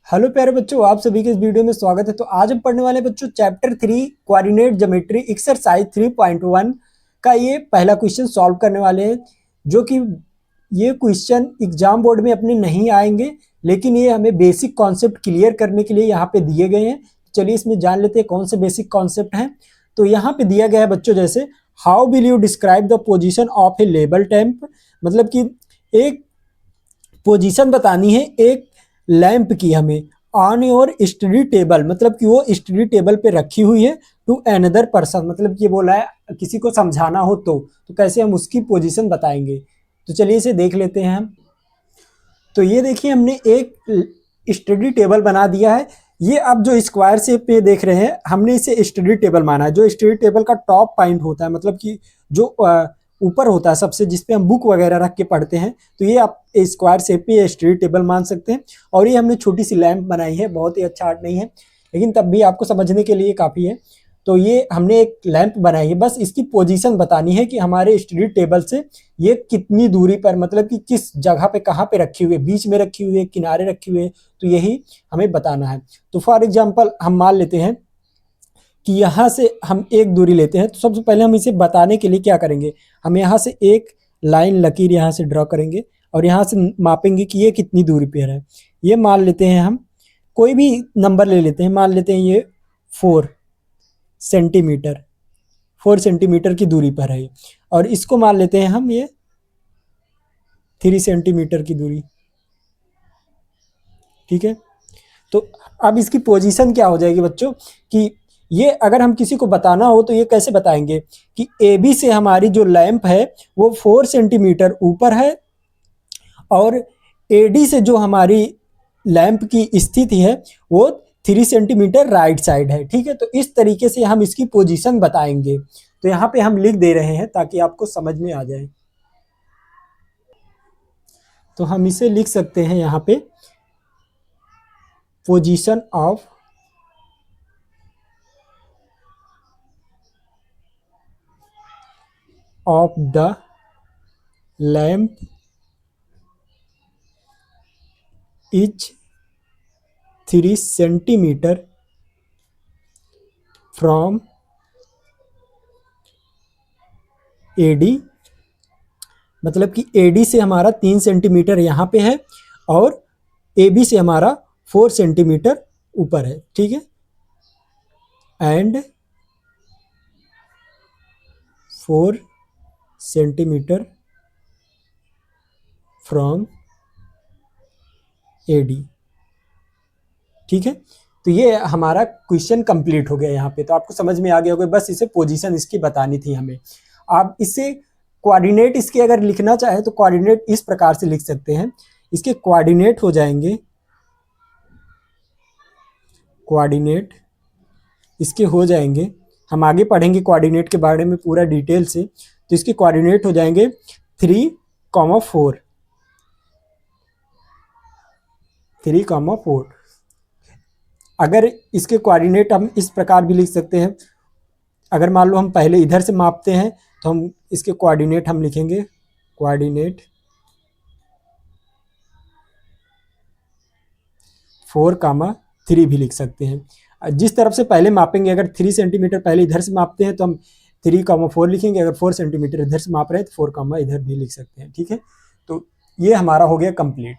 Hello प्यारे बच्चों, आप सभी के इस वीडियो में स्वागत है। तो आज हम पढ़ने वाले बच्चों चैप्टर 3 कोऑर्डिनेट ज्योमेट्री एक्सरसाइज 3.1 का ये पहला क्वेश्चन सॉल्व करने वाले हैं। जो कि ये क्वेश्चन एग्जाम बोर्ड में अपने नहीं आएंगे, लेकिन ये हमें बेसिक कॉन्सेप्ट क्लियर करने के लिए यहाँ पे दिए गए हैं। चलिए इसमें जान लेते हैं कौन से बेसिक कॉन्सेप्ट हैं। तो यहाँ पे दिया गया है बच्चों, जैसे how will you describe the position of a label tamp. मतलब कि एक पोजीशन बतानी है एक लैंप की हमें ऑन योर स्टडी टेबल, मतलब कि वो स्टडी टेबल पे रखी हुई है टू अनदर पर्सन, मतलब कि ये बोला है किसी को समझाना हो तो कैसे हम उसकी पोजीशन बताएंगे। तो चलिए इसे देख लेते हैं हम। तो ये देखिए हमने एक स्टडी टेबल बना दिया है। ये आप जो स्क्वायर शेप पे देख रहे हैं, हमने इसे स्टडी टेबल माना है। जो स्टडी टेबल का टॉप पॉइंट होता है, मतलब कि जो ऊपर होता है सबसे, जिसपे हम बुक वगैरह रख के पढ़ते हैं, तो ये आप स्क्वायर शेप पे स्टडी टेबल मान सकते हैं। और ये हमने छोटी सी लैंप बनाई है, बहुत ही अच्छा आर्ट नहीं है लेकिन तब भी आपको समझने के लिए काफ़ी है। तो ये हमने एक लैंप बनाई है, बस इसकी पोजीशन बतानी है कि हमारे स्टडी टेबल से ये कितनी दूरी पर, मतलब कि किस जगह पे, कहाँ पे रखी हुई है, बीच में रखी हुई है, किनारे रखी हुई है, तो यही हमें बताना है। तो फॉर एग्जाम्पल हम मान लेते हैं कि यहाँ से हम एक दूरी लेते हैं। तो सबसे पहले हम इसे बताने के लिए क्या करेंगे, हम यहाँ से एक लाइन लकीर यहाँ से ड्रॉ करेंगे और यहाँ से मापेंगे कि ये कितनी दूरी पर है। ये मान लेते हैं, हम कोई भी नंबर ले लेते हैं, मान लेते हैं ये 4 सेंटीमीटर, 4 सेंटीमीटर की दूरी पर है। और इसको मान लेते हैं हम ये 3 सेंटीमीटर की दूरी, ठीक है। तो अब इसकी पोजीशन क्या हो जाएगी बच्चों, कि ये अगर हम किसी को बताना हो तो ये कैसे बताएंगे कि ए बी से हमारी जो लैंप है वो 4 सेंटीमीटर ऊपर है और ए डी से जो हमारी लैंप की स्थिति है वो 3 सेंटीमीटर राइट साइड है, ठीक है। तो इस तरीके से हम इसकी पोजीशन बताएंगे। तो यहाँ पे हम लिख दे रहे हैं ताकि आपको समझ में आ जाए। तो हम इसे लिख सकते हैं यहाँ पे, position of the lamp is 3 centimetre from AD, मतलब कि एडी से हमारा 3 सेंटीमीटर यहाँ पे है और ए बी से हमारा 4 सेंटीमीटर ऊपर है, ठीक है। एंड 4 सेंटीमीटर फ्रॉम एडी, ठीक है। तो ये हमारा क्वेश्चन कंप्लीट हो गया यहाँ पे। तो आपको समझ में आ गया होगा, बस इसे पोजीशन इसकी बतानी थी हमें। आप इसे कोऑर्डिनेट इसके अगर लिखना चाहे तो कोऑर्डिनेट इस प्रकार से लिख सकते हैं। इसके कोऑर्डिनेट हो जाएंगे, कोऑर्डिनेट इसके हो जाएंगे, हम आगे पढ़ेंगे कोऑर्डिनेट के बारे में पूरा डिटेल से। तो इसके कोऑर्डिनेट हो जाएंगे 3,4, 3,4। अगर इसके कोऑर्डिनेट हम इस प्रकार भी लिख सकते हैं, अगर मान लो हम पहले इधर से मापते हैं तो हम इसके कोऑर्डिनेट हम लिखेंगे, कोऑर्डिनेट 4,3 भी लिख सकते हैं। जिस तरफ से पहले मापेंगे, अगर 3 सेंटीमीटर पहले इधर से मापते हैं तो हम 3,4 लिखेंगे, अगर 4 सेंटीमीटर इधर से माप रहे हैं तो 4, इधर भी लिख सकते हैं, ठीक है। तो ये हमारा हो गया कंप्लीट।